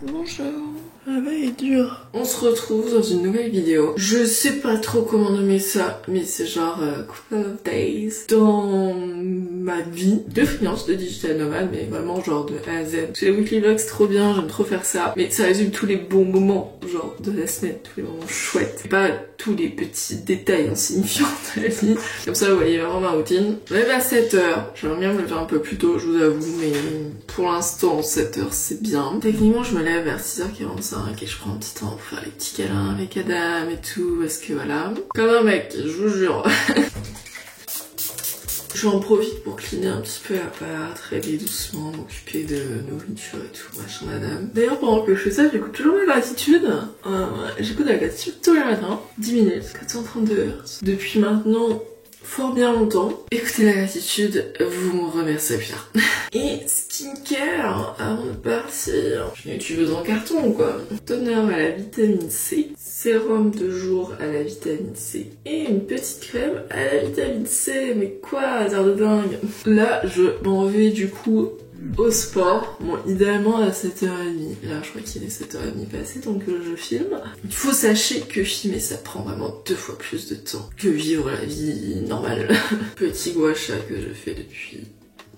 Bonjour. La veille est dure. On se retrouve dans une nouvelle vidéo. Je sais pas trop comment nommer ça, mais c'est genre couple of days dans ma vie de freelance, de digital nomade, mais vraiment genre de A à Z. C'est les weekly vlogs, c'est trop bien, j'aime trop faire ça, mais ça résume tous les bons moments, genre de la semaine, tous les moments chouettes. Pas tous les petits détails insignifiants de la vie. Comme ça, vous voyez vraiment ma routine. Je me lève à 7h. J'aimerais bien me lever un peu plus tôt, je vous avoue, mais pour l'instant, 7h c'est bien. Techniquement, je me lève vers 6h45 et je prends un petit temps pour faire les petits câlins avec Adam et tout, parce que voilà. Comme un mec, je vous jure. J'en profite pour cleaner un petit peu l'appart, rêver doucement, m'occuper de nourriture et tout, machin madame. D'ailleurs, pendant que je fais ça, j'écoute toujours ma gratitude. J'écoute la gratitude tous les matins, 10 minutes, 432 Hz. Depuis maintenant fort bien longtemps. Écoutez la gratitude, vous me remerciez bien. Et skincare, avant de partir, je suis une youtubeuse en carton quoi. Toner à la vitamine C, sérum de jour à la vitamine C et une petite crème à la vitamine C. Mais quoi, hasard de dingue. Là, je m'en vais du coup au sport, bon idéalement à 7h30, là je crois qu'il est 7h30 passé donc je filme. Il faut sachez que filmer ça prend vraiment 2 fois plus de temps que vivre la vie normale. Petit gua sha que je fais depuis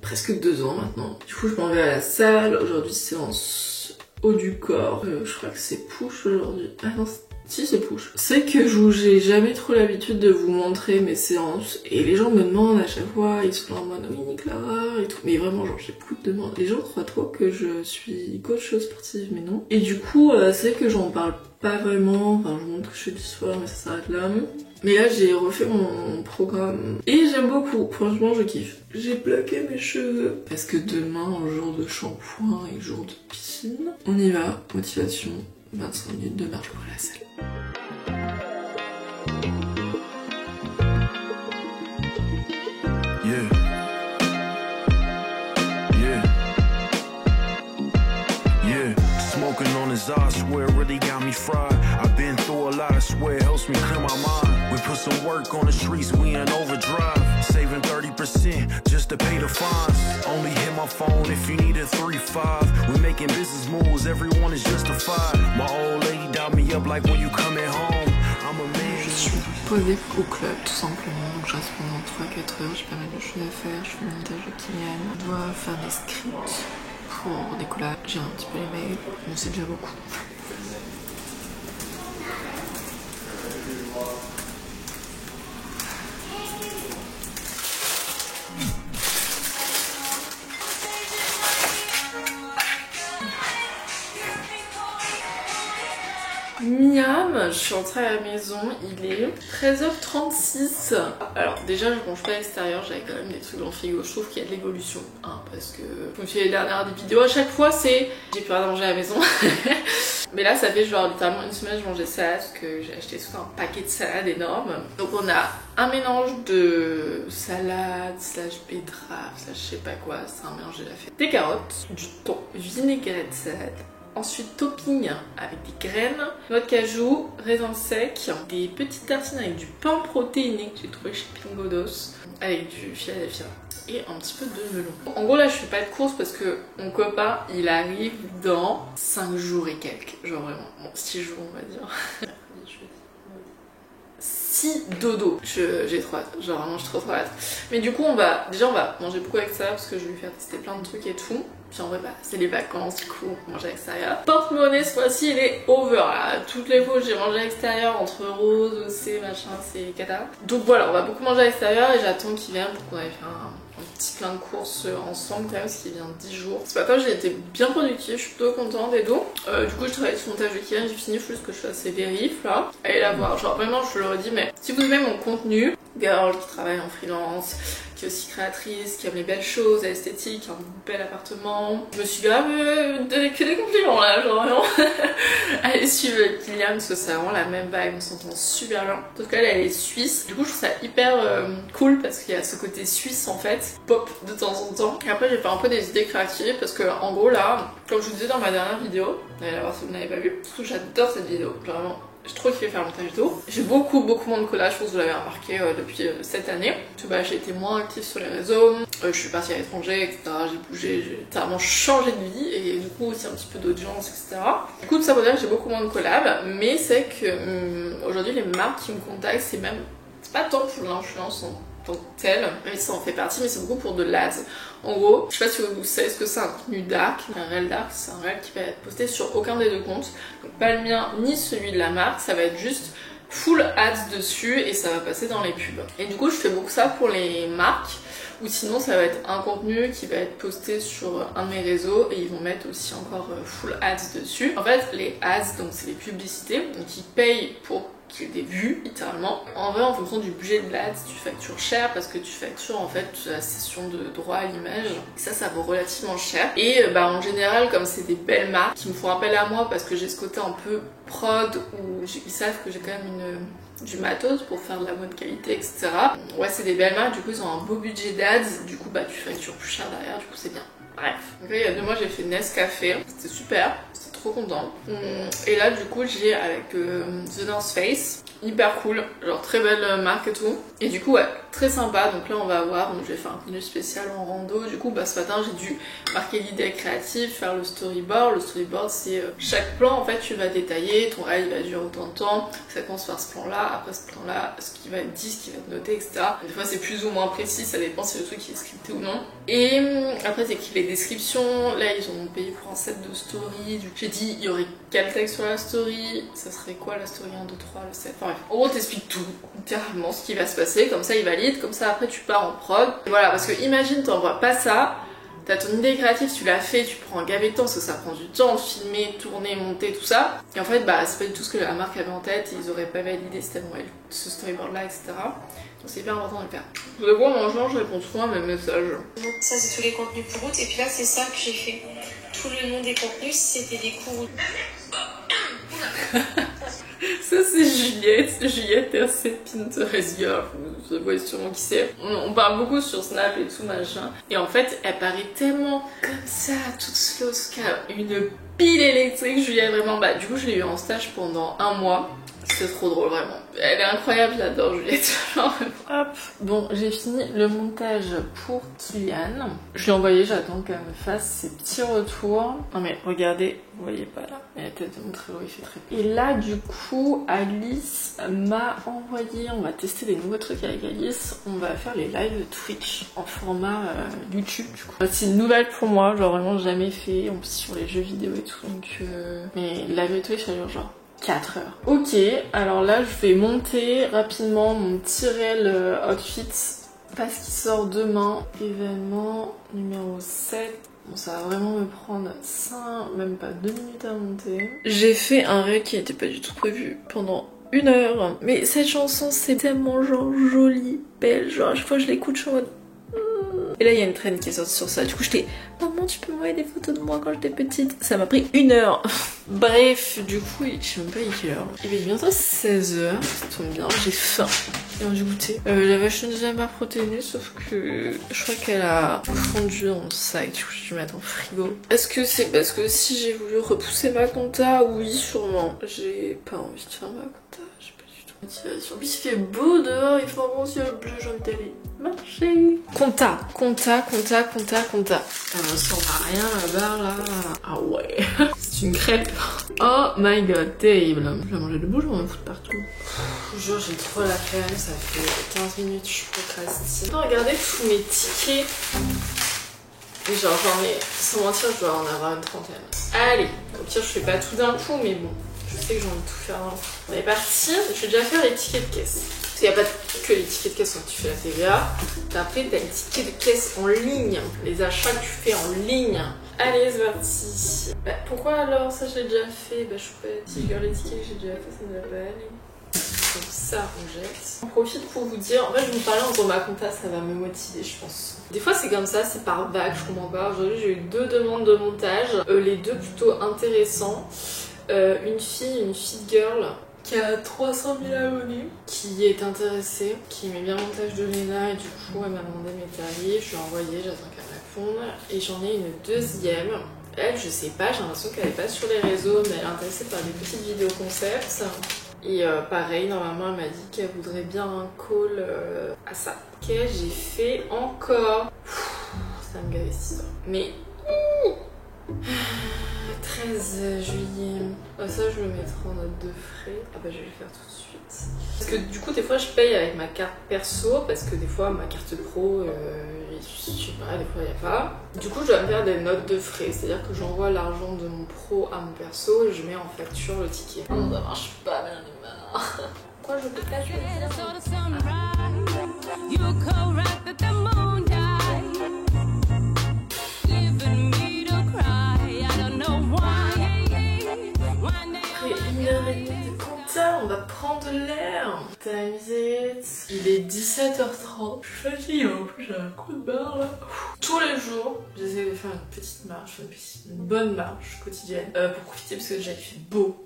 presque 2 ans maintenant. Du coup je m'en vais à la salle, aujourd'hui séance haut du corps, je crois que c'est push aujourd'hui, ah non si c'est push. C'est que j'ai jamais trop l'habitude de vous montrer mes séances et les gens me demandent à chaque fois, ils sont en mode oui Clara et tout. Mais vraiment genre j'ai beaucoup de demandes. Les gens croient trop que je suis coach sportive mais non. Et du coup c'est que j'en parle pas vraiment, enfin je montre que je fais du sport mais ça s'arrête là. Mais là j'ai refait mon programme et j'aime beaucoup, franchement je kiffe. J'ai plaqué mes cheveux parce que demain, jour de shampoing et jour de piscine, on y va, motivation, 25 minutes de marche pour la salle. I swear it really got me fried. I've been through a lot, I swear it helps me clear my mind. We put some work on the streets, we in overdrive. Saving 30% just to pay the fines. Only hit my phone if you need a 3-5. We making business moves, everyone is justified. My old lady dialed me up like when you coming home. I'm a man. Je suis posée au club tout simplement, donc je reste pendant 3-4 heures, j'ai pas mal de choses à faire, je fais le montage de Kylian, je dois faire des scripts pour des collabs, j'ai un petit peu les mails, mais c'est déjà beaucoup. Miam, je suis rentrée à la maison, il est 13h36. Alors déjà je mange pas à l'extérieur, j'avais quand même des trucs dans le frigo, je trouve qu'il y a de l'évolution, hein, parce que comme je fais les dernières des vidéos, à chaque fois c'est j'ai plus rien à manger à la maison. Mais là ça fait genre littéralement une semaine je mangeais salade parce que j'ai acheté tout un paquet de salade énorme. Donc on a un mélange de salade, slash betterave, slash je sais pas quoi, c'est un mélange de la fête. Des carottes, du thon, vinaigrette de salade. Ensuite topping avec des graines, noix de cajou, raisins secs, des petites tartines avec du pain protéiné que j'ai trouvé chez Pingodos, avec du Philadelphia et un petit peu de melon. En gros là je fais pas de course parce que mon copain il arrive dans 5 jours et quelques, genre vraiment, bon 6 jours on va dire. 6 dodo, j'ai trop hâte, genre vraiment j'ai trop hâte. Mais du coup on va manger beaucoup avec ça parce que je vais lui faire tester plein de trucs et tout. Puis en vrai bah c'est les vacances du coup on mange à l'extérieur. Porte-monnaie ce fois-ci il est over là. Toutes les fois j'ai mangé à l'extérieur entre Rose, OC, machin, c'est cata. Donc voilà on va beaucoup manger à l'extérieur et j'attends qu'il vienne pour qu'on aille faire un petit plein de courses ensemble quand même parce qu'il vient 10 jours. Ce matin j'ai été bien productive, je suis plutôt contente et tout. Du coup je travaille sur mon montage de Kylian, j'ai fini, il faut juste que je fasse ses vérifs là. Allez la voir, genre vraiment je le redis mais si vous aimez mon contenu, girl qui travaille en freelance, qui est aussi créatrice, qui aime les belles choses, l'esthétique, un bel appartement. Je me suis grave donné que des compliments là, genre vraiment. Allez suivre Kylian parce que c'est vraiment la même vibe, on s'entend super bien. Sauf qu'elle elle est suisse, du coup je trouve ça hyper cool parce qu'il y a ce côté suisse en fait, pop de temps en temps. Et après j'ai fait un peu des idées créatives parce que en gros là, comme je vous disais dans ma dernière vidéo, allez la voir si vous n'avez pas vu, parce que j'adore cette vidéo, vraiment. J'ai trop kiffé faire le montage vidéo. J'ai beaucoup moins de collages, je pense que vous l'avez remarqué depuis cette année. Parce que j'ai été moins active sur les réseaux. Je suis partie à l'étranger, etc. J'ai bougé, j'ai totalement changé de vie et du coup aussi un petit peu d'audience, etc. Du coup, tout ça pour dire que j'ai beaucoup moins de collabs, mais c'est que aujourd'hui, les marques qui me contactent, c'est pas tant pour l'influence en tant que telle, même si ça en fait partie, mais c'est beaucoup pour de l'ADS. En gros, je sais pas si vous savez ce que c'est un contenu dark. Un réel dark, c'est un réel qui va être posté sur aucun des deux comptes, donc pas le mien ni celui de la marque, ça va être juste full ads dessus et ça va passer dans les pubs. Et du coup, je fais beaucoup ça pour les marques. Ou sinon ça va être un contenu qui va être posté sur un de mes réseaux et ils vont mettre aussi encore full ads dessus. En fait les ads, donc c'est les publicités, donc ils payent pour qu'il y ait des vues littéralement. En vrai en fonction du budget de l'ads tu factures cher parce que tu factures en fait la cession de droit à l'image. Ça vaut relativement cher. Et en général comme c'est des belles marques qui me font appel à moi parce que j'ai ce côté un peu prod où ils savent que j'ai quand même du matos pour faire de la bonne qualité, etc. Ouais, c'est des belles marques, du coup ils ont un beau budget d'ads, du coup tu factures plus cher derrière, du coup c'est bien. Bref. Donc là, il y a 2 mois j'ai fait Nescafé, c'était super, j'étais trop contente. Et là du coup j'ai avec The North Face, hyper cool, genre très belle marque et tout. Et du coup ouais, très sympa, donc là on va voir, donc je vais faire un contenu spécial en rando. Du coup ce matin j'ai dû marquer l'idée créative, faire le storyboard. Le storyboard c'est chaque plan en fait tu vas détailler, ton rêve il va durer autant de temps, ça commence par ce plan là, après ce plan là, ce qui va être dit, ce qui va être noté, etc. Des fois c'est plus ou moins précis, ça dépend si le truc est scripté ou non. Et après t'écris les descriptions, là ils ont payé pour un set de story, j'ai dit il y aurait quel texte sur la story, ça serait quoi la story 1, 2, 3, le 7, enfin bref. En gros t'expliques tout, littéralement ce qui va se passer, comme ça ils valident, comme ça après tu pars en prod. Et voilà, parce que imagine t'envoies pas ça, t'as ton idée créative, tu l'as fait, tu prends un gavé de temps parce que ça prend du temps, filmer, tourner, monter, tout ça. Et en fait, c'est pas du tout ce que la marque avait en tête, ils auraient pas validé si t'avais ce storyboard là, etc. Donc c'est hyper important de le faire. De quoi en mangeant, je réponds souvent à mes messages. Donc ça c'est tous les contenus pour août, et puis là c'est ça que j'ai fait. Tout le nom des contenus c'était des cours. Ça c'est Juliette est assez Pinterest girl, vous voyez sûrement qui c'est. On parle beaucoup sur Snap et tout machin, et en fait elle paraît tellement comme ça, toute slow, une pile électrique. Juliette vraiment, du coup je l'ai eu en stage pendant 1 mois. C'est trop drôle vraiment. Elle est incroyable, j'adore Juliette. Hop. Bon, j'ai fini le montage pour Kylian. Je lui ai envoyé, j'attends qu'elle me fasse ses petits retours. Non mais regardez, vous voyez pas là. Il y a peut-être mon très il fait très. Et là du coup, Alice m'a envoyé, on va tester des nouveaux trucs avec Alice. On va faire les lives Twitch en format YouTube du coup. C'est une nouvelle pour moi, genre vraiment jamais fait, en plus sur les jeux vidéo et tout. Donc mais live Twitch ça dure genre 4 heures. Ok, alors là je vais monter rapidement mon petit réel outfit parce qu'il sort demain. Événement numéro 7. Bon, ça va vraiment me prendre 5, même pas 2 minutes à monter. J'ai fait un réel qui n'était pas du tout prévu pendant 1 heure. Mais cette chanson c'est tellement genre jolie, belle, genre à chaque fois que je l'écoute je suis en mode... Et là il y a une traîne qui est sortie sur ça, du coup j'étais maman tu peux m'envoyer des photos de moi quand j'étais petite. Ça m'a pris 1 heure. Bref, du coup je sais même pas quelle heure. Il est bientôt 16h, ça tombe bien, j'ai faim. Et on a dû goûter. J'avais acheté une deuxième barre protéinée sauf que je crois qu'elle a fondu dans le sac, du coup j'ai dû mettre en frigo. Est-ce que c'est parce que si j'ai voulu repousser ma compta? Oui sûrement. J'ai pas envie de faire ma compta, j'ai pas du tout motivation. En plus il fait beau dehors, il fait un bon ciel bleu, j'ai envie d'aller marcher. Compta. Ça ne ressemble à rien la barre là. Ah ouais. C'est une crêpe. Oh my god, terrible. Je vais manger debout, je vais m'en foutre partout. Je jure, j'ai trop la flemme, ça fait 15 minutes, je procrastine. Regardez tous mes tickets. Et genre j'en ai, sans mentir, je dois en avoir une trentaine. Allez, au pire je fais pas tout d'un coup, mais bon, je sais que j'ai envie de tout faire d'un coup. On est parti, je vais déjà faire les tickets de caisse. Parce qu'il n'y a pas que les tickets de caisse quand tu fais la TVA. Après, t'as les tickets de caisse en ligne, les achats que tu fais en ligne. Allez, c'est parti. Pourquoi alors ça je l'ai déjà fait? Je fais si je regarde les tickets que j'ai déjà fait, ça ne va pas aller. Donc ça, on jette. J'en profite pour vous dire, en fait, je vous parlais entre ma compta, ça va me motiver, je pense. Des fois, c'est comme ça, c'est par vague, je comprends pas. Aujourd'hui, j'ai eu 2 demandes de montage, les 2 plutôt intéressants. Une fille girl qui a 300 000 abonnés, qui est intéressée, qui aimait bien le montage de Léna et du coup elle m'a demandé mes tarifs, je lui ai envoyé, j'attends qu'elle réponde. Et j'en ai une deuxième, elle je sais pas, j'ai l'impression qu'elle est pas sur les réseaux mais elle est intéressée par des petites vidéos concepts. Et pareil, normalement elle m'a dit qu'elle voudrait bien un call à ça. Ok, j'ai fait encore... ça me gave cette histoire. Mais 13 juillet, ça je le mettrai en note de frais. Ah bah je vais le faire tout de suite. Parce que du coup des fois je paye avec ma carte perso, parce que des fois ma carte pro, je sais pas, des fois il n'y a pas. Du coup je dois me faire des notes de frais, c'est-à-dire que j'envoie l'argent de mon pro à mon perso et je mets en facture le ticket. Oh, ça marche pas, mais j'en ai marre. Pourquoi je peux pas choisir? On va prendre l'air. T'as amusé. Il est 17h30. Je suis fatiguée, en plus j'ai un coup de barre là. Tous les jours, j'essaie de faire une petite marche, une bonne marche quotidienne pour profiter parce que déjà il fait beau.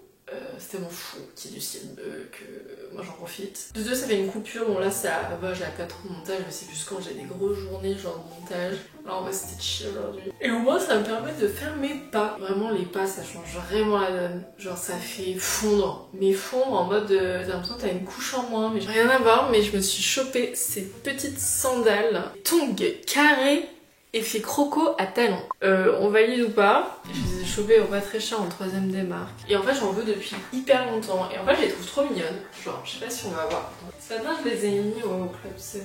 C'est tellement fou qu'il y ait du ciel bleu que moi j'en profite. De deux, ça fait une coupure. Bon là ça va, j'ai pas trop de montage, mais c'est juste quand j'ai des grosses journées genre de montage. Là en vrai c'était chill aujourd'hui. Et au moins ça me permet de faire mes pas. Vraiment les pas ça change vraiment la donne. Genre ça fait fondre. Mais fondre en mode t'as l'impression que t'as une couche en moins. Mais rien à voir, mais je me suis chopé ces petites sandales tongs carrées effet croco à talons. On valide ou pas? Je les ai chopés au pas très cher en 3ème des marques. Et en fait j'en veux depuis hyper longtemps. Et en fait je les trouve trop mignonnes. Genre je sais pas si on va voir. Ce matin je les ai mis au Club 7.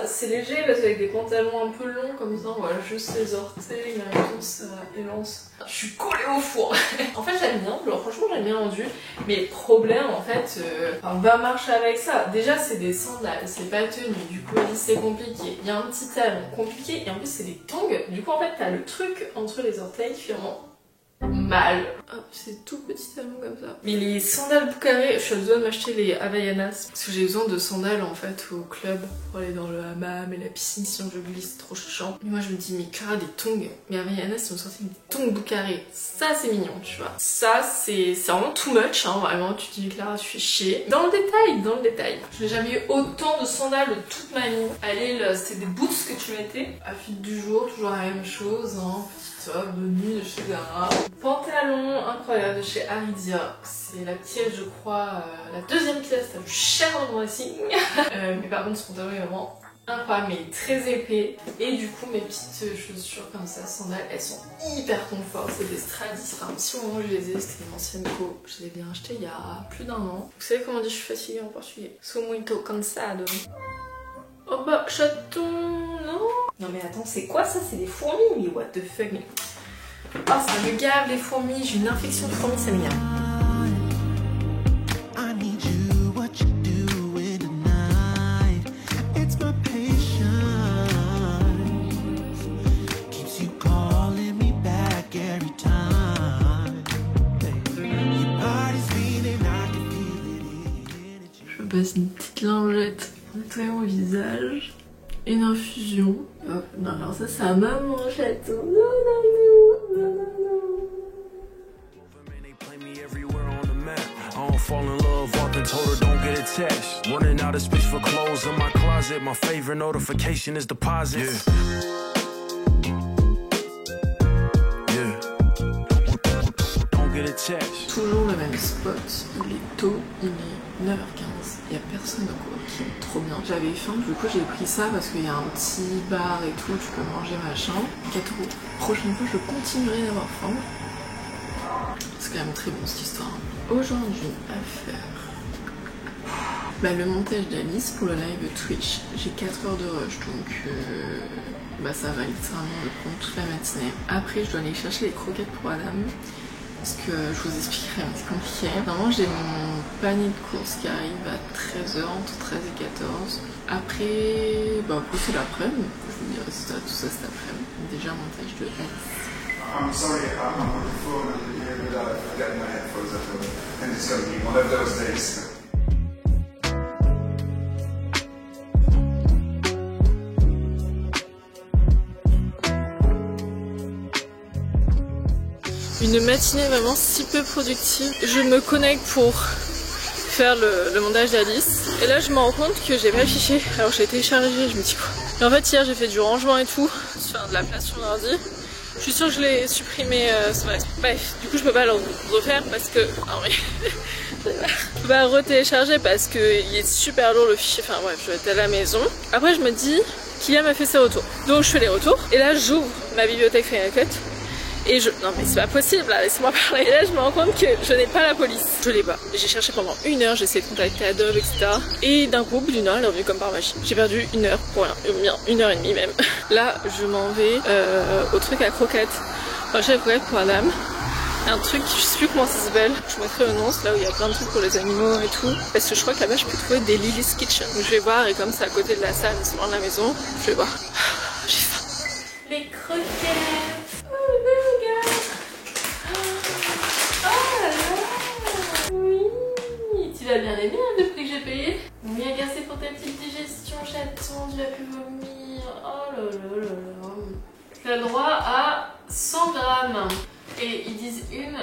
C'est léger parce qu'avec des pantalons un peu longs comme ça, on voit juste les orteils, mais en même temps ça élance. Je suis collée au four. En fait j'aime bien, genre franchement j'aime bien rendu. Mais problème en fait, on va marcher avec ça. Déjà c'est des sandales, c'est pas tenu, du coup c'est compliqué. Il y a un petit talon compliqué et en plus c'est des tongs. Du coup en fait t'as le truc entre les orteils qui fait vraiment mal. Hop, c'est tout petit talon comme ça. Mais les sandales Boucaré, je suis à besoin de m'acheter les Havaianas parce que j'ai besoin de sandales en fait au club pour aller dans le hammam et la piscine, sinon je glisse, c'est trop chiant. Et moi je me dis mais Clara des tongs, mais Havaianas ils ont sorti des tongs Boucaré, ça c'est mignon tu vois. Ça c'est vraiment too much hein, vraiment tu te dis Clara tu fais chier. Dans le détail. Je n'ai jamais eu autant de sandales de toute ma vie. Allez, c'était des boots que tu mettais. À fil du jour, toujours la même chose hein. Top de nuit de chez Zara. Pantalon incroyable de chez Aridia. C'est la pièce, je crois, la 2ème pièce la plus chère dans mon dressing. Mais par contre, ce pantalon est vraiment incroyable, mais très épais. Et du coup, mes petites chaussures comme ça, sandales, elles sont hyper confort. C'est des Stradis. Enfin, un petit moment je les ai, c'était une ancienne co. Je les ai bien achetées il y a plus d'1 an. Vous savez comment on dit je suis fatiguée en portugais? Sou muito cansado. Oh bah, chaton, non? Non mais attends, c'est quoi ça? C'est des fourmis? Mais what the fuck? Mais... oh, ça me gave les fourmis, j'ai une infection de fourmis, ça m'énerve. Je passe une petite lingette pour nettoyer mon visage. Une infusion. Hop. Non, alors ça, c'est à maman, chaton. Non. Fall in love, often told her don't get attached. Running out of space for clothes in my closet. My favorite notification is deposits. Yeah. Don't get attached. Toujours le même spot. Il est tôt, il est 9h15. Il n'y a personne de quoi. Trop bien. J'avais faim, du coup j'ai pris ça parce qu'il y a un petit bar et tout, tu peux manger machin. 4 €. Prochaine fois, je continuerai d'avoir faim. C'est quand même très bon cette histoire. Aujourd'hui, à faire le montage d'Alice pour le live Twitch. J'ai 4 heures de rush, donc ça va littéralement me prendre toute la matinée. Après, je dois aller chercher les croquettes pour Adam. Parce que je vous expliquerai, c'est compliqué. Normalement, j'ai mon panier de courses qui arrive à 13h, entre 13 et 14. Après, c'est l'après-midi. Je vous dirai tout ça cet après-midi. Déjà, montage de Alice. I'm sorry, I'm on the phone and here without getting my headphones at home, and it's going to be one of those days. Une matinée vraiment si peu productive. Je me connecte pour faire le montage d'Alice. Et là je me rends compte que j'ai pas affiché. Alors j'ai téléchargé, je me dis quoi. Et en fait hier j'ai fait du rangement et tout, sur de la place sur l'ordi. Je suis sûre que je l'ai supprimé bref, du coup je peux pas le refaire parce que... non mais... je peux pas retélécharger parce qu'il est super lourd le fichier, enfin bref, je vais être à la maison. Après je me dis, Kylian m'a fait ses retours. Donc je fais les retours et là j'ouvre ma bibliothèque Final Cut. Et non mais c'est pas possible là, laissez-moi parler. Et là je me rends compte que je n'ai pas la police. Je l'ai pas. J'ai cherché pendant 1 heure, j'ai essayé de contacter Adobe, etc. Et d'un coup, au bout d'1 heure, elle est revenue comme par magie. J'ai perdu 1 heure pour rien, 1h30 même. Là je m'en vais au truc à croquettes. Enfin j'ai la croquette pour Adam. Un truc, je sais plus comment ça s'appelle. Je vous mettrai le nom, c'est là où il y a plein de trucs pour les animaux et tout. Parce que je crois que là-bas je peux trouver des Lily's Kitchen. Donc je vais voir et comme c'est à côté de la salle, c'est loin de la maison, je vais voir. J'ai faim. Les croquettes. Tu vas bien aimer hein, le prix que j'ai payé. Bien cassé pour ta petite digestion, chaton, tu vas plus vomir. Oh là là là là. Tu as le droit à 100 grammes. Et ils disent une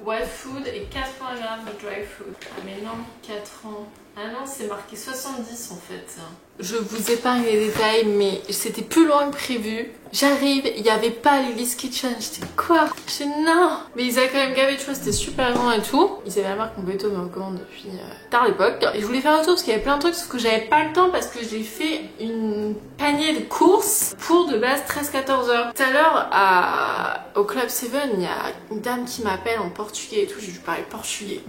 wet food et 80 grammes de dry food. Ah mais non, 4 ans. Ah non, c'est marqué 70 en fait. Je vous épargne les détails, mais c'était plus loin que prévu. J'arrive, il n'y avait pas Lily's Kitchen. J'étais quoi? J'étais non. Mais ils avaient quand même gavé de choses, c'était super grand et tout. Ils avaient la marque Mobeto me recommande depuis tard l'époque. Et je voulais faire un tour parce qu'il y avait plein de trucs, sauf que j'avais pas le temps parce que j'ai fait une panier de courses pour de base 13-14 heures. Tout à l'heure, au Club 7, il y a une dame qui m'appelle en portugais et tout. J'ai dû parler portugais.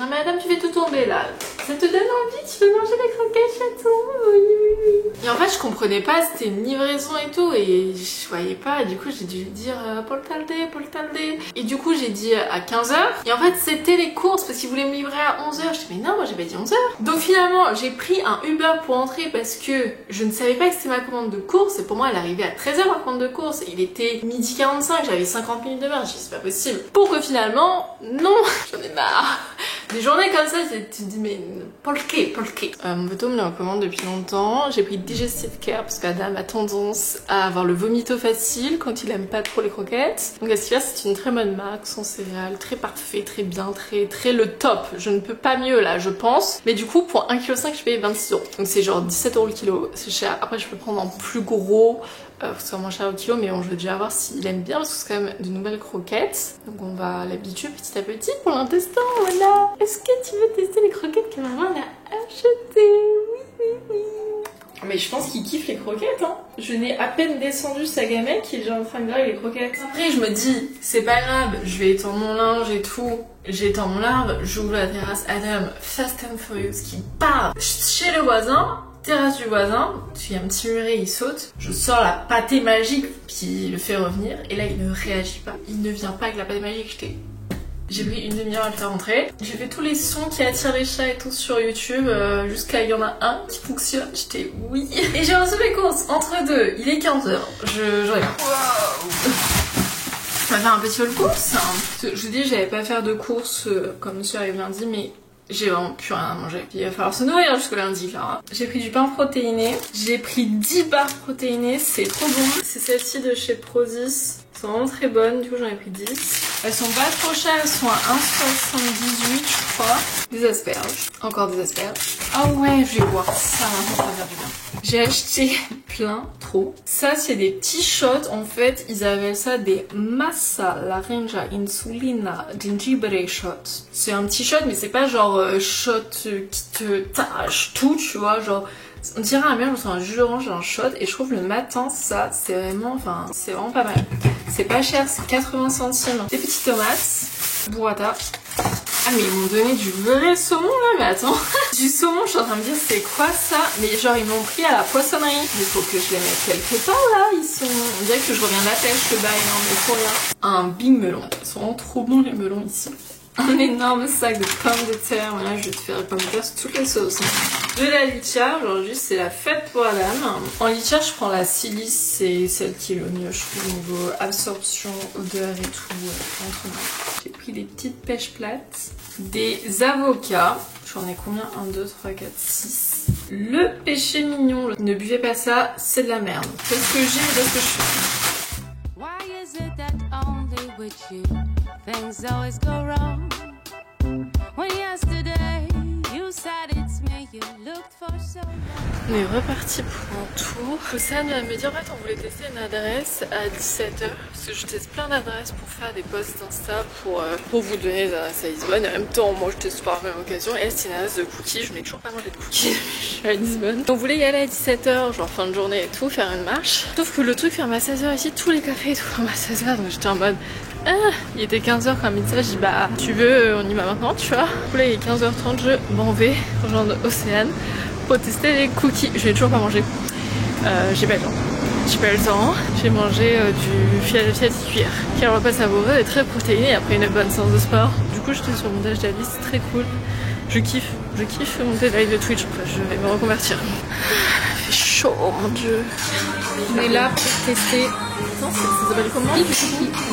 Non mais madame, tu fais tout tomber là. Ça te donne envie? Tu veux manger des croquettes, chaton? Oui. Et en fait, je comprenais pas, c'était une livraison et tout, et je voyais pas. Et du coup, j'ai dû lui dire Paul Talde. Et du coup, j'ai dit à 15h. Et en fait, c'était les courses parce qu'ils voulaient me livrer à 11h. Je dis mais non, moi j'ai pas dit 11h. Donc finalement, j'ai pris un Uber pour entrer parce que je ne savais pas que c'était ma commande de course. Et pour moi, elle arrivait à 13h ma commande de course. Il était 12h45, j'avais 50 minutes de marche. Je dis c'est pas possible. Pour que finalement, non, j'en ai marre. Des journées comme ça, tu te dis mais polké. Mon poteau me le recommande depuis longtemps. J'ai pris Digestive Care parce qu'Adam a tendance à avoir le vomito facile quand il aime pas trop les croquettes. Donc à ce qu'il y a, c'est une très bonne marque, sans céréales, très parfait, très bien, très le top. Je ne peux pas mieux là, je pense. Mais du coup, pour 1,5 kg, je paye 26 €. Donc c'est genre 17 € le kilo, c'est cher. Après, je peux prendre en plus gros. C'est vraiment cher au kilo, mais bon, je vais déjà voir s'il aime bien parce que c'est quand même de nouvelles croquettes. Donc on va l'habituer petit à petit pour l'intestin, voilà. Est-ce que tu veux tester les croquettes que maman a achetées? Oui. Mais je pense qu'il kiffe les croquettes, hein. Je n'ai à peine descendu sa gamelle qu'il est déjà en train de grailler les croquettes. Après, je me dis, c'est pas grave, je vais étendre mon linge et tout. J'étends mon linge, j'ouvre la terrasse, Adam, Fast and Furious, qui part chez le voisin. Terrasse du voisin, il y a un petit muret, il saute, je sors la pâtée magique qui le fait revenir et là il ne réagit pas, il ne vient pas avec la pâtée magique. J'ai pris 1/2 heure à le faire rentrer, j'ai fait tous les sons qui attirent les chats et tout sur YouTube jusqu'à il y en a un qui fonctionne, j'étais oui. Et j'ai reçu mes courses entre deux, il est 15h, je regarde. Wow. On va faire un petit haul course. Je vous dis j'allais pas faire de courses comme monsieur arrive lundi, mais j'ai vraiment plus rien à manger. Il va falloir se nourrir jusqu'au lundi là. J'ai pris du pain protéiné. J'ai pris 10 barres protéinées. C'est trop bon. C'est celle-ci de chez Prozis. Elles sont vraiment très bonnes. Du coup j'en ai pris 10. Elles sont pas trop chères. Elles sont à 1,78 je crois. Des asperges. Encore des asperges. Ah ouais, je vais boire ça. Ça va faire du bien. J'ai acheté plein, trop. Ça c'est des petits shots. En fait ils appellent ça des massa laranja insulina gingebre shots. C'est un petit shot mais c'est pas genre shot qui te tâche tout, tu vois, genre on dirait un mélange entre un jus d'orange et un shot. Et je trouve le matin ça c'est vraiment pas mal. C'est pas cher, c'est 80 centimes. Des petites tomates, burrata. Ah mais ils m'ont donné du vrai saumon là, mais attends. Du saumon, je suis en train de me dire c'est quoi ça? Mais genre ils m'ont pris à la poissonnerie. Il faut que je les mette quelque part là, ils sont... On dirait que je reviens de la pêche le bail, non mais trop bien. Un big melon, ils sont vraiment trop bons les melons ici. Un énorme sac de pommes de terre, voilà je vais te faire les pommes de terre sur toutes les sauces. De la litière, aujourd'hui c'est la fête pour Adam. En litière je prends la silice, c'est celle qui est le mieux je trouve niveau absorption, odeur et tout. J'ai pris des petites pêches plates, des avocats, j'en ai combien? 1, 2, 3, 4, 6. Le péché mignon, ne buvez pas ça, c'est de la merde. Faites ce que j'ai et faites ce que je fais. Why is it that only with you things always go wrong? When yesterday you said it's me On est reparti pour un tour. Océane vient de me dire en fait on voulait tester une adresse à 17h parce que je teste plein d'adresses pour faire des posts d'Insta pour vous donner des adresses à Lisbonne. Et en même temps moi je teste par la même occasion. Et c'est une adresse de cookies, je n'ai toujours pas mangé de cookies je suis à Lisbonne. On voulait y aller à 17h, genre fin de journée et tout, faire une marche. Sauf que le truc ferme à 16h ici, tous les cafés et tout ferment à 16h, donc j'étais en mode il était 15h quand midi, j'ai dit bah tu veux on y va maintenant tu vois. Du coup là il est 15h30, je m'en vais rejoindre Océane pour tester les cookies. Je n'ai toujours pas mangé, j'ai pas le temps. J'ai pas le temps, j'ai mangé du filet cuir qui est un repas savoureux et très protéiné et après une bonne séance de sport. Du coup j'étais sur le montage d'Alice, c'est très cool. Je kiffe monter live de Twitch, je vais me reconvertir. Il fait chaud mon dieu. On est là pour tester. Attends, ça s'appelle comment?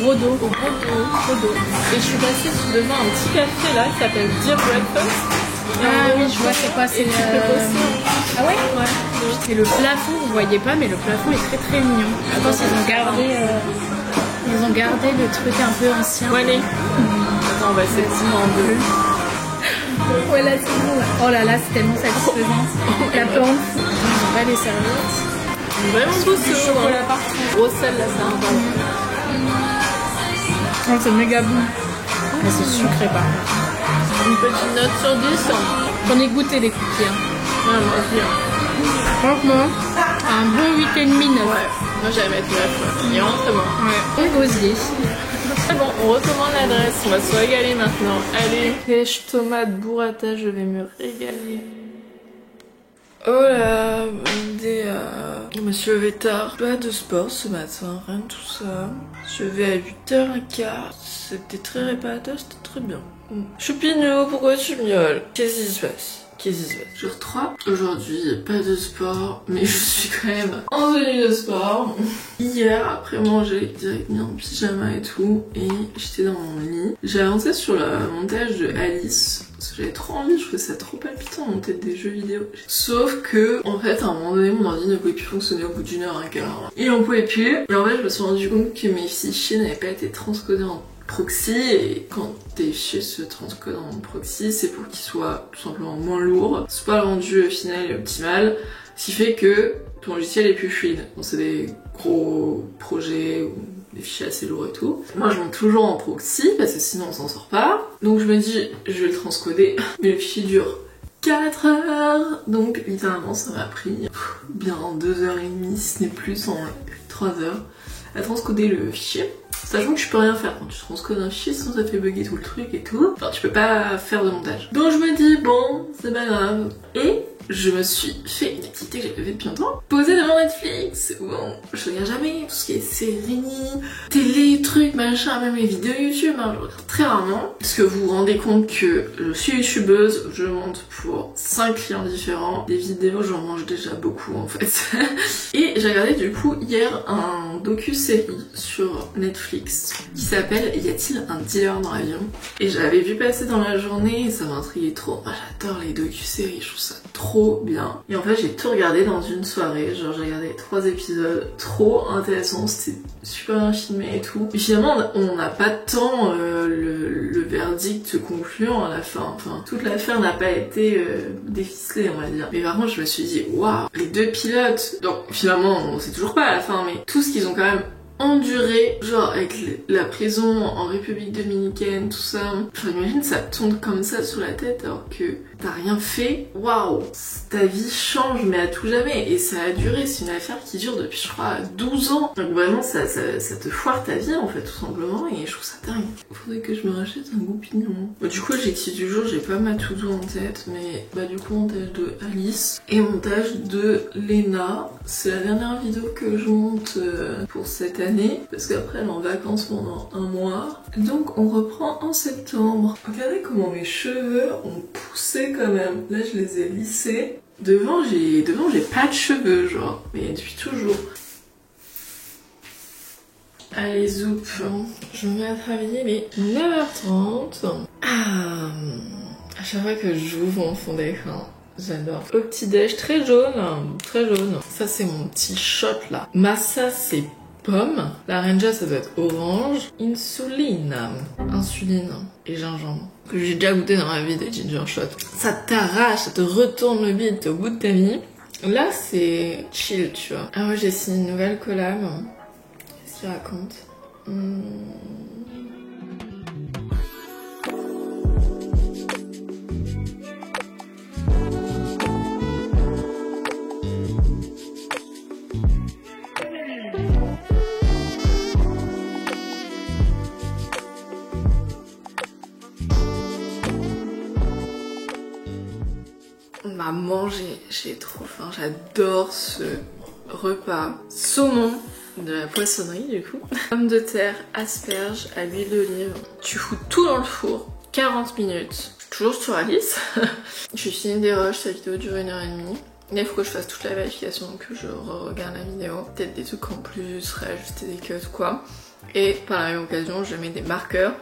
Rodo. Rodo. Et je suis passée devant un petit café là qui s'appelle Dear Breakfast. Ah oui, je vois c'est quoi, c'est Ah ouais? Ouais. Et le plafond, vous voyez pas, mais le plafond est très très mignon. Je pense qu'ils ont gardé le truc un peu ancien. Ouais, allez. Attends, on va essayer de en bleu. Ouais, là c'est bon là. Oh là là, c'est tellement satisfaisant. La plante, on va les serviettes. Vraiment beau ce chocolat par gros sel là, ça oh, c'est méga bon. Mais c'est sucré par contre. Une petite note sur 10. J'en ai goûté des cookies. Ouais, moi aussi. Franchement, un bon 8,5, 9. Ouais, moi j'allais mettre 9. Il est vraiment très bon. Ouais, et gosier. C'est bon, on recommande l'adresse, on va se régaler maintenant. Allez, pêche, tomate, burrata, je vais me régaler. Oh là, je me suis levée tard. Pas de sport ce matin, rien de tout ça. Je vais à 8h15. C'était très réparateur, c'était très bien. Choupinot, pourquoi tu miaules? Qu'est-ce qui se passe? Jour 3. Aujourd'hui, pas de sport, mais je suis quand même en tenue de sport. Hier, après manger, direct mis en pyjama et tout, et j'étais dans mon lit. J'ai avancé sur le montage de Alice, parce que j'avais trop envie, je trouvais ça trop palpitant, monter des jeux vidéo. Sauf que, en fait, à un moment donné, mon ordi ne pouvait plus fonctionner au bout d'une heure, un quart. Et on pouvait plus. Et en fait, je me suis rendu compte que mes fichiers n'avaient pas été transcodés en proxy, et quand tes fichiers se transcodent en proxy, c'est pour qu'ils soient tout simplement moins lourds. C'est pas le rendu final et optimal, ce qui fait que ton logiciel est plus fluide. Donc c'est des gros projets ou des fichiers assez lourds et tout. Moi je monte toujours en proxy parce que sinon on s'en sort pas. Donc je me dis je vais le transcoder, mais le fichier dure 4 heures, donc littéralement ça m'a pris bien 2h30 si ce n'est plus, en 3 heures à transcoder le fichier. Sachant que je peux rien faire quand tu transcodes un fichier, sinon ça fait bugger tout le truc et tout. Enfin, tu peux pas faire de montage. Donc je me dis, bon, c'est pas grave. Et je me suis fait une activité que j'avais fait depuis longtemps. Poser devant Netflix. Bon, je regarde jamais tout ce qui est séries, télé, trucs, machin, même les vidéos YouTube, hein, je regarde très rarement. Parce que vous vous rendez compte que je suis youtubeuse, je monte pour 5 clients différents. Des vidéos, j'en mange déjà beaucoup en fait. Et j'ai regardé du coup hier un docu-série sur Netflix qui s'appelle Y a-t-il un dealer dans l'avion? Et j'avais vu passer dans la journée et ça m'intriguait trop. Moi j'adore les docu-séries, je trouve ça trop bien. Et en fait j'ai tout regardé dans une soirée, genre j'ai regardé 3 épisodes, trop intéressant, c'était super bien filmé et tout. Et finalement on n'a pas tant le verdict concluant à la fin, enfin toute l'affaire n'a pas été déficelée on va dire. Mais par contre je me suis dit waouh, les 2 pilotes, donc finalement on sait toujours pas à la fin, mais tout ce qu'ils ont quand même enduré, genre avec la prison en République Dominicaine, tout ça. Genre imagine ça tombe comme ça sur la tête alors que t'as rien fait. Waouh, ta vie change mais à tout jamais, et ça a duré, c'est une affaire qui dure depuis je crois 12 ans. Donc vraiment ça te foire ta vie en fait tout simplement, et je trouve ça dingue. Faudrait que je me rachète un goupillon. Du coup l'objectif du jour, j'ai pas ma to-do en tête, mais bah du coup montage de Alice et montage de Lena. C'est la dernière vidéo que je monte pour cette année, parce qu'après elle est en vacances pendant 1 mois. Donc on reprend en septembre. Regardez comment mes cheveux ont poussé quand même. Là je les ai lissés. Devant j'ai pas de cheveux genre, mais depuis toujours. Allez zoup, je me mets à travailler, mais 9h30. À chaque fois que j'ouvre mon fond d'écran, j'adore. Au petit déj, très jaune, très jaune. Ça c'est mon petit shot là. Massa c'est pomme. La Renja, ça doit être orange. Insuline et gingembre. Que j'ai déjà goûté dans ma vie des ginger shots. Ça t'arrache, ça te retourne le bide, t'es au bout de ta vie. Là, c'est chill, tu vois. Ah ouais, j'ai signé une nouvelle collab. Qu'est-ce qu'il raconte? On va manger, j'ai trop faim, j'adore ce repas. Saumon de la poissonnerie du coup. Pommes de terre, asperges à l'huile d'olive. Tu fous tout dans le four, 40 minutes. Toujours sur Alice. Je finis des rushs, sa vidéo dure 1h30. Là il faut que je fasse toute la vérification, donc je regarde la vidéo. Peut-être des trucs en plus, réajuster des cuts quoi. Et par la même occasion je mets des marqueurs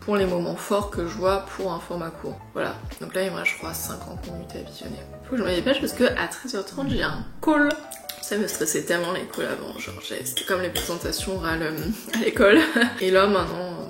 pour les moments forts que je vois pour un format court. Voilà, donc là il me reste je crois 50 minutes à visionner. Faut que je me dépêche parce que à 13h30 j'ai un call. Ça me stressait tellement les calls avant, genre c'était comme les présentations orales à l'école. Et là maintenant,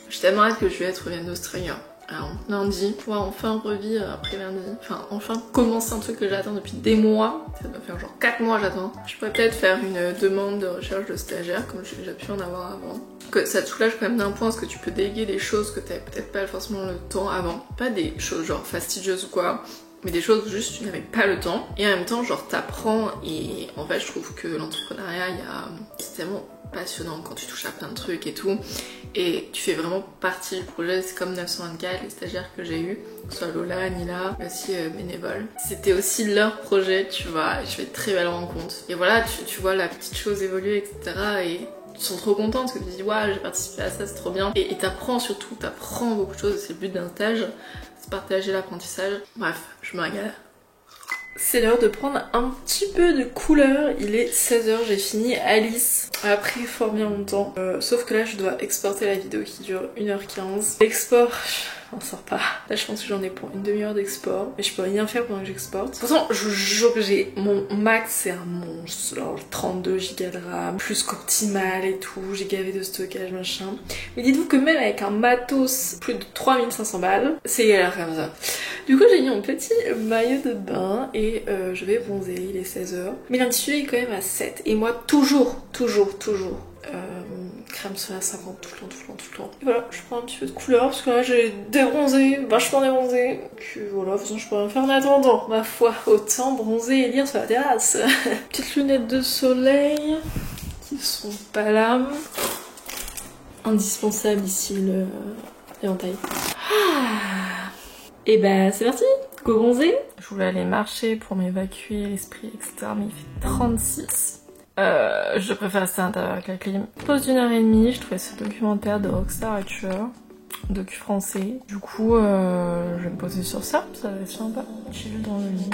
j'ai tellement hâte que Juliette revienne d'Australie. Alors lundi, pouvoir enfin revivre après lundi, enfin enfin commencer un truc que j'attends depuis des mois, ça doit faire genre 4 mois j'attends. Je pourrais peut-être faire une demande de recherche de stagiaire comme j'ai déjà pu en avoir avant. Que ça te soulage quand même d'un point parce que tu peux déléguer des choses que t'avais peut-être pas forcément le temps avant. Pas des choses genre fastidieuses ou quoi, mais des choses où juste tu n'avais pas le temps. Et en même temps genre t'apprends et en fait je trouve que l'entrepreneuriat c'est tellement passionnant quand tu touches à plein de trucs et tout. Et tu fais vraiment partie du projet, c'est comme 924, les stagiaires que j'ai eu, que ce soit Lola, Nila, mais aussi bénévole. C'était aussi leur projet, tu vois, je fais de très belles rencontres. Et voilà, tu vois la petite chose évoluer, etc. Et ils sont trop contents parce que tu te dis, ouais, j'ai participé à ça, c'est trop bien. Et t'apprends surtout, t'apprends beaucoup de choses, c'est le but d'un stage, c'est partager l'apprentissage. Bref, je me régale. C'est l'heure de prendre un petit peu de couleur, il est 16h, j'ai fini Alice après fort bien longtemps. Sauf que là je dois exporter la vidéo qui dure 1h15. L'export, je m'en sors pas. Là je pense que j'en ai pour une demi-heure d'export, mais je peux rien faire pendant que j'exporte. Pourtant je vous jure que j'ai mon max, c'est un monstre, genre 32 Go de RAM, plus qu'optimal et tout, j'ai gavé de stockage machin. Mais dites-vous que même avec un matos plus de 3500 balles, c'est galère comme ça. Du coup j'ai mis mon petit maillot de bain et je vais bronzer, il est 16h. Mais l'intitulé est quand même à 7 et moi toujours crème solaire 50 tout le temps. Et voilà, je prends un petit peu de couleur parce que là j'ai débronzé, vachement débronzé. Donc voilà, de toute façon je peux rien faire en attendant, ma foi, autant bronzer et lire sur la terrasse. Petites lunettes de soleil qui sont pas là. Indispensable ici l'éventail. Et bah c'est parti, go bronzer. Je voulais aller marcher pour m'évacuer l'esprit, etc. Mais il fait 36. Je préfère rester à l'intérieur avec la clim. Pause d'1h30, je trouvais ce documentaire de Rockstar Hatcher, docu français. Du coup, je vais me poser sur ça va être sympa. Chill dans le lit.